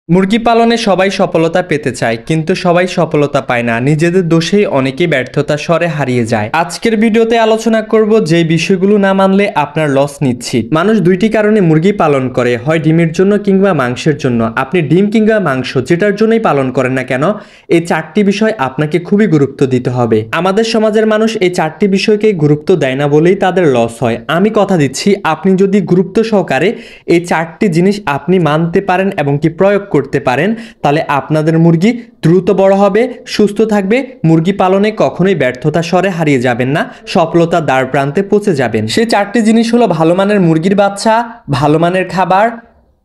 মুরগি পালনে সবাই সফলতা পেতে চায়, কিন্তু সবাই সফলতা পায় না। নিজেদের দোষেই অনেকেই ব্যর্থতার স্বরে হারিয়ে যায়। আজকের ভিডিওতে আলোচনা করব যে বিষয়গুলো না মানলে আপনার লস নিশ্চিত। মানুষ দুইটি কারণে মুরগি পালন করে, হয় ডিমের জন্য কিংবা মাংসের জন্য। আপনি ডিম কিংবা মাংস যেটার জন্যই পালন করেন না কেন, এই চারটি বিষয় আপনাকে খুবই গুরুত্ব দিতে হবে। আমাদের সমাজের মানুষ এই চারটি বিষয়কে গুরুত্ব দেয় না বলেই তাদের লস হয়। আমি কথা দিচ্ছি, আপনি যদি গুরুত্ব সহকারে এই চারটি জিনিস আপনি মানতে পারেন এবং কি প্রয়োগ করতে পারেন, তাহলে আপনাদের মুরগি দ্রুত বড় হবে, সুস্থ থাকবে। মুরগি পালনে কখনোই ব্যর্থতার স্বরে হারিয়ে যাবেন না, সফলতার দ্বার প্রান্তে পৌঁছে যাবেন। সেই চারটি জিনিস হলো ভালো মানের মুরগির বাচ্চা, ভালো মানের খাবার,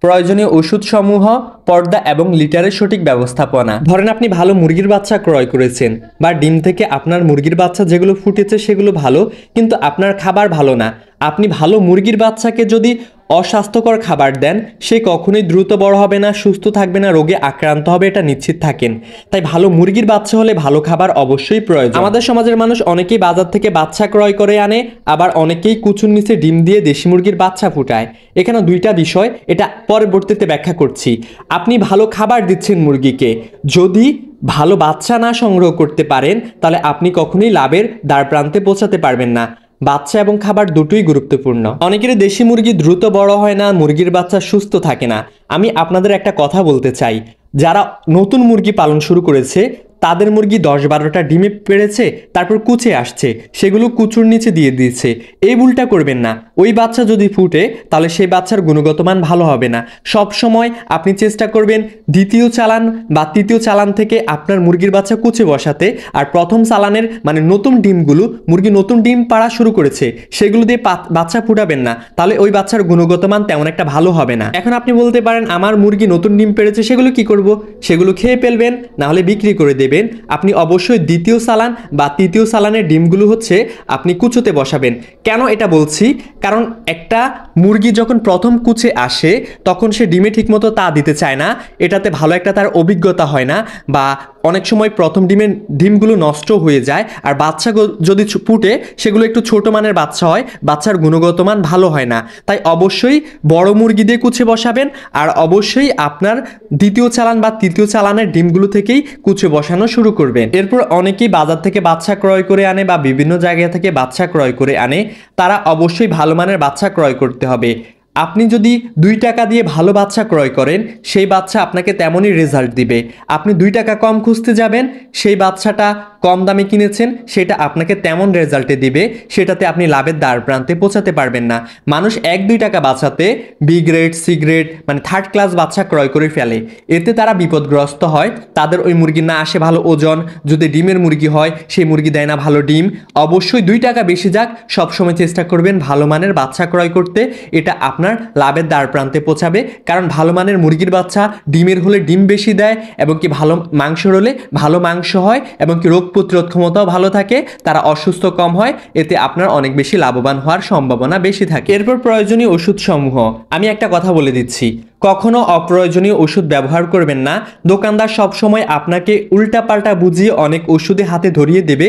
প্রয়োজনীয় ওষুধ সমূহ, পর্দা এবং লিটারের সঠিক ব্যবস্থাপনা। ধরেন আপনি ভালো মুরগির বাচ্চা ক্রয় করেছেন, বা ডিম থেকে আপনার মুরগির বাচ্চা যেগুলো ফুটেছে সেগুলো ভালো, কিন্তু আপনার খাবার ভালো না। আপনি ভালো মুরগির বাচ্চাকে যদি অস্বাস্থ্যকর খাবার দেন, সে কখনোই দ্রুত বড় হবে না, সুস্থ থাকবে না, রোগে আক্রান্ত হবে, এটা নিশ্চিত থাকেন। তাই ভালো মুরগির বাচ্চা হলে ভালো খাবার অবশ্যই প্রয়োজন। আমাদের সমাজের মানুষ অনেকেই বাজার থেকে বাচ্চা ক্রয় করে আনে, আবার অনেকেই কুচুর নিচে ডিম দিয়ে দেশি মুরগির বাচ্চা ফুটায়। এখানে দুইটা বিষয়, এটা পরবর্তীতে ব্যাখ্যা করছি। আপনি ভালো খাবার দিচ্ছেন মুরগিকে, যদি ভালো বাচ্চা না সংগ্রহ করতে পারেন, তাহলে আপনি কখনোই লাভের দ্বার প্রান্তে পৌঁছাতে পারবেন না। বাচ্চা এবং খাবার দুটোই গুরুত্বপূর্ণ। অনেকের দেশি মুরগি দ্রুত বড় হয় না, মুরগির বাচ্চা সুস্থ থাকে না। আমি আপনাদের একটা কথা বলতে চাই, যারা নতুন মুরগি পালন শুরু করেছে, তাদের মুরগি 10-12টা ডিমে পেড়েছে, তারপর কুচে আসছে, সেগুলো কুচুর নিচে দিয়ে দিয়েছে। এই ভুলটা করবেন না। ওই বাচ্চা যদি ফুটে, তাহলে সেই বাচ্চার গুণগত মান ভালো হবে না। সব সময় আপনি চেষ্টা করবেন দ্বিতীয় চালান বা তৃতীয় চালান থেকে আপনার মুরগির বাচ্চা কুচে বসাতে। আর প্রথম চালানের মানে নতুন ডিমগুলো, মুরগি নতুন ডিম পাড়া শুরু করেছে, সেগুলো দিয়ে বাচ্চা ফুটাবেন না, তাহলে ওই বাচ্চার গুণগত মান তেমন একটা ভালো হবে না। এখন আপনি বলতে পারেন, আমার মুরগি নতুন ডিম পেড়েছে, সেগুলো কি করব? সেগুলো খেয়ে ফেলবেন, না হলে বিক্রি করে দেবেন। আপনি অবশ্যই দ্বিতীয় চালান বা তৃতীয় চালানের ডিমগুলো হচ্ছে আপনি কুচোতে বসাবেন। কেন এটা বলছি? কারণ একটা মুরগি যখন প্রথম কুচে আসে, তখন সে ডিমে ঠিকমতো তা দিতে চায় না, এটাতে ভালো একটা তার অভিজ্ঞতা হয় না, বা অনেক সময় প্রথম ডিমগুলো নষ্ট হয়ে যায়। আর বাচ্চা যদি ফুটে, সেগুলো একটু ছোট মানের বাচ্চা হয়, বাচ্চার গুণগত মান ভালো হয় না। তাই অবশ্যই বড় মুরগি দিয়ে কুচে বসাবেন, আর অবশ্যই আপনার দ্বিতীয় চালান বা তৃতীয় চালানের ডিমগুলো থেকেই কুচে বসানো শুরু করবেন। এরপর অনেকেই বাজার থেকে বাচ্চা ক্রয় করে আনে বা বিভিন্ন জায়গা থেকে বাচ্চা ক্রয় করে আনে, তারা অবশ্যই ভালো মানের বাচ্চা ক্রয় করতে হবে। আপনি যদি 2 টাকা দিয়ে ভালো বাচ্চা ক্রয় করেন, সেই বাচ্চা আপনাকে তেমনই রেজাল্ট দিবে। আপনি 2 টাকা কম খুঁজতে যাবেন, সেই বাচ্চাটা কম দামে কিনেছেন, সেটা আপনাকে তেমন রেজাল্টে দিবে, সেটাতে আপনি লাভের দ্বার প্রান্তে পৌঁছাতে পারবেন না। মানুষ 1-2 টাকা বাঁচাতে বি গ্রেড, সি গ্রেড মানে 3rd ক্লাস বাচ্চা ক্রয় করে ফেলে। এতে তারা বিপদগ্রস্ত হয়। তাদের ওই মুরগি না আসে ভালো ওজন, যদি ডিমের মুরগি হয় সেই মুরগি দেয় না ভালো ডিম। অবশ্যই 2 টাকা বেশি যাক, সবসময় চেষ্টা করবেন ভালো মানের বাচ্চা ক্রয় করতে। এটা আপনার লাভের দ্বার প্রান্তে পৌঁছাবে। কারণ ভালো মানের মুরগির বাচ্চা ডিমের হলে ডিম বেশি দেয়, এবং কি ভালো মাংসের হলে ভালো মাংস হয়, এবং কি রোগ প্রতিরোধ ক্ষমতাও ভালো থাকে, তারা অসুস্থ কম হয়। এতে আপনার অনেক বেশি লাভবান হওয়ার সম্ভাবনা বেশি থাকে। এরপর প্রয়োজনীয় ওষুধ সমূহ। আমি একটা কথা বলে দিচ্ছি, কখনো অপ্রয়োজনীয় ওষুধ ব্যবহার করবেন না। দোকানদার সবসময় আপনাকে উল্টাপাল্টা বুঝিয়ে অনেক ওষুধে হাতে ধরিয়ে দেবে।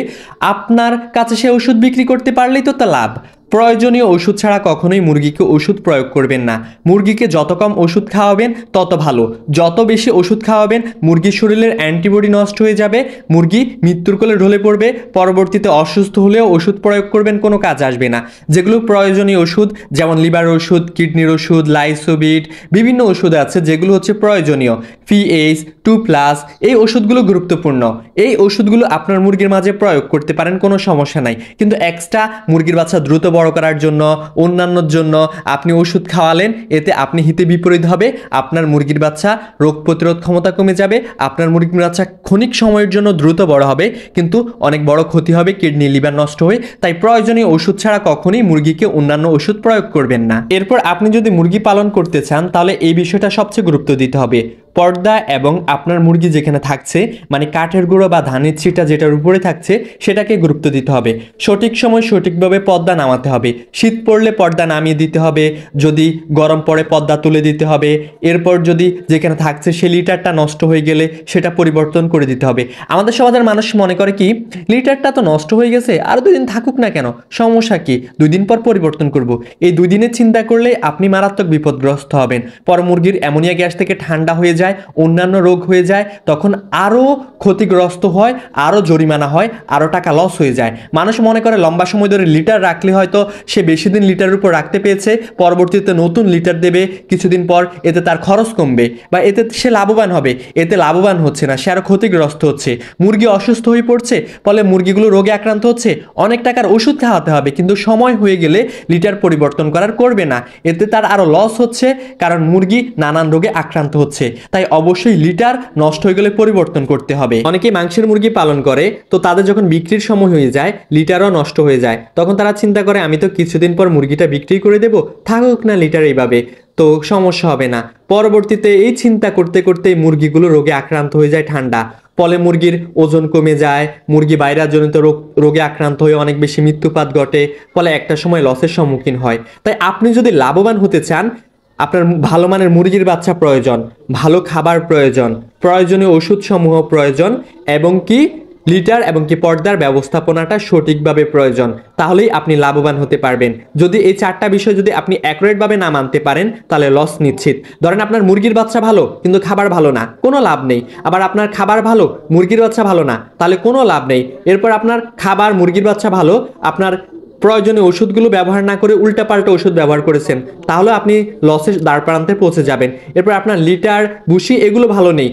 আপনার কাছে সে ওষুধ বিক্রি করতে পারলেই তো তা লাভ। প্রয়োজনীয় ওষুধ ছাড়া কখনোই মুরগিকে ওষুধ প্রয়োগ করবেন না। মুরগিকে যত কম ওষুধ খাওয়াবেন তত ভালো। যত বেশি ওষুধ খাওয়াবেন, মুরগির শরীরের অ্যান্টিবডি নষ্ট হয়ে যাবে, মুরগি মৃত্যুর কোলে ঢলে পড়বে। পরবর্তীতে অসুস্থ হলেও ওষুধ প্রয়োগ করবেন, কোনো কাজ আসবে না। যেগুলো প্রয়োজনীয় ওষুধ, যেমন লিভার ওষুধ, কিডনির ওষুধ, লাইসোবিট, বিভিন্ন ওষুধ আছে যেগুলো হচ্ছে প্রয়োজনীয়। PH 2+, এই ওষুধগুলো গুরুত্বপূর্ণ। এই ওষুধগুলো আপনার মুরগির মাঝে প্রয়োগ করতে পারেন, কোনো সমস্যা নাই। কিন্তু এক্সট্রা মুরগির বাচ্চা দ্রুত বড় করার জন্য, অন্যান্যর জন্য আপনি ওষুধ খাওয়ালেন, এতে আপনি হিতে বিপরীত হবে। আপনার মুরগির বাচ্চা রোগ প্রতিরোধ ক্ষমতা কমে যাবে, আপনার মুরগির বাচ্চা ক্ষণিক সময়ের জন্য দ্রুত বড় হবে, কিন্তু অনেক বড় ক্ষতি হবে, কিডনি লিভার নষ্ট হয়ে। তাই প্রয়োজনীয় ওষুধ ছাড়া কখনোই মুরগিকে অন্যান্য ওষুধ প্রয়োগ করবেন না। এরপর আপনি যদি মুরগি পালন করতে চান, তাহলে এই বিষয়টা সবচেয়ে গুরুত্ব দিতে হবে। পর্দা এবং আপনার মুরগি যেখানে থাকছে, মানে কাঠের গুঁড়ো বা ধানের ছিটা যেটার উপরে থাকছে, সেটাকে গুরুত্ব দিতে হবে। সঠিক সময় সঠিকভাবে পর্দা নামাতে হবে। শীত পড়লে পর্দা নামিয়ে দিতে হবে, যদি গরম পড়ে পর্দা তুলে দিতে হবে। এরপর যদি যেখানে থাকছে সে লিটারটা নষ্ট হয়ে গেলে সেটা পরিবর্তন করে দিতে হবে। আমাদের সমাজের মানুষ মনে করে কি, লিটারটা তো নষ্ট হয়ে গেছে, আর 2 দিন থাকুক না কেন, সমস্যা কি, 2 দিন পর পরিবর্তন করব। এই 2 দিনের চিন্তা করলে আপনি মারাত্মক বিপদগ্রস্ত হবেন। পর মুরগির অ্যামোনিয়া গ্যাস থেকে ঠান্ডা হয়ে যায়, অন্যান্য রোগ হয়ে যায়, তখন আরও ক্ষতিগ্রস্ত হয়, আরও জরিমানা হয়, আরও টাকা লস হয়ে যায়। মানুষ মনে করে লম্বা সময় ধরে লিটার রাখলে হয়তো সে বেশি দিন লিটারের উপর রাখতে পেয়েছে, পরবর্তীতে নতুন লিটার দেবে কিছুদিন পর, এতে তার খরচ কমবে বা এতে সে লাভবান হবে। এতে লাভবান হচ্ছে না, সে আরও ক্ষতিগ্রস্ত হচ্ছে। মুরগি অসুস্থ হয়ে পড়ছে, ফলে মুরগিগুলো রোগে আক্রান্ত হচ্ছে, অনেক টাকার ওষুধ খাওয়াতে হবে, কিন্তু সময় হয়ে গেলে লিটার পরিবর্তন করার করবে না, এতে তার আরও লস হচ্ছে, কারণ মুরগি নানান রোগে আক্রান্ত হচ্ছে। তাই অবশ্যই লিটার নষ্ট হয়ে গেলে পরিবর্তন করতে হবে। অনেকেই মাংসের মুরগি পালন করে, তো তাদের যখন বিক্রির সময় হয়ে যায়, লিটারও নষ্ট হয়ে যায়, তখন তারা চিন্তা করে আমি তো কিছুদিন পর মুরগিটা বিক্রি করে দেব, থাকুক না লিটার এইভাবে, তো সমস্যা হবে না। পরবর্তীতে এই চিন্তা করতে করতেই মুরগিগুলো রোগে আক্রান্ত হয়ে যায় ঠান্ডা, ফলে মুরগির ওজন কমে যায়, মুরগি ভাইরাসজনিত রোগে আক্রান্ত হয়ে অনেক বেশি মৃত্যুপাত ঘটে, ফলে একটা সময় লসের সম্মুখীন হয়। তাই আপনি যদি লাভবান হতে চান, আপনার ভালো মানের মুরগির বাচ্চা প্রয়োজন, ভালো খাবার প্রয়োজন, প্রয়োজনীয় ওষুধ সমূহ প্রয়োজন, এবং কি লিটার এবং কি পর্দার ব্যবস্থাপনাটা সঠিকভাবে প্রয়োজন, তাহলেই আপনি লাভবান হতে পারবেন। যদি এই 4টা বিষয় যদি আপনি অ্যাকুরেটভাবে না মানতে পারেন, তাহলে লস নিশ্চিত। ধরেন আপনার মুরগির বাচ্চা ভালো কিন্তু খাবার ভালো না, কোনো লাভ নেই। আবার আপনার খাবার ভালো, মুরগির বাচ্চা ভালো না, তাহলে কোনো লাভ নেই। এরপর আপনার খাবার, মুরগির বাচ্চা ভালো, আপনার প্রয়োজনীয় ওষুধগুলো ব্যবহার না করে উল্টাপাল্টা ওষুধ ব্যবহার করেছেন, তাহলে আপনি লসের দ্বার প্রান্তে পৌঁছে যাবেন। এরপর আপনার লিটার, ভুসি এগুলো ভালো নেই,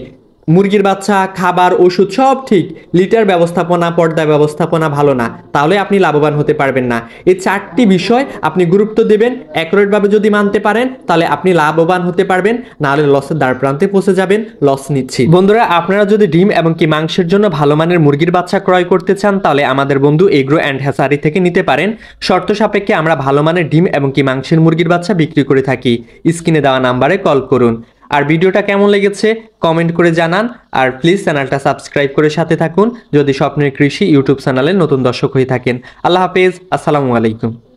মুরগির বাচ্চা, খাবার, ওষুধ সব ঠিক, লিটার ব্যবস্থাপনা, পর্দা ব্যবস্থাপনা ভালো না, তাহলে আপনি লাভবান হতে পারবেন না। এই 4টি বিষয় আপনি গুরুত্ব দেবেন, অ্যাকুরেটভাবে যদি মানতে পারেন, তাহলে আপনি লাভবান হতে পারবেন, নাহলে লসের দ্বার প্রান্তে পৌঁছে যাবেন, লস নিচ্ছি। বন্ধুরা, আপনারা যদি ডিম এবং কি মাংসের জন্য ভালো মানের মুরগির বাচ্চা ক্রয় করতে চান, তাহলে আমাদের বন্ধু এগ্রো অ্যান্ড হ্যাচারি থেকে নিতে পারেন। শর্ত সাপেক্ষে আমরা ভালো মানের ডিম এবং কি মাংসের মুরগির বাচ্চা বিক্রি করে থাকি। স্ক্রিনে দেওয়া নাম্বারে কল করুন। আর ভিডিওটা কেমন লেগেছে কমেন্ট করে জানান, আর প্লিজ চ্যানেলটা সাবস্ক্রাইব করে সাথে থাকুন যদি স্বপ্নের কৃষি ইউটিউব চ্যানেলে নতুন দর্শক হয়ে থাকেন। আল্লাহ হাফেজ, আসসালামু আলাইকুম।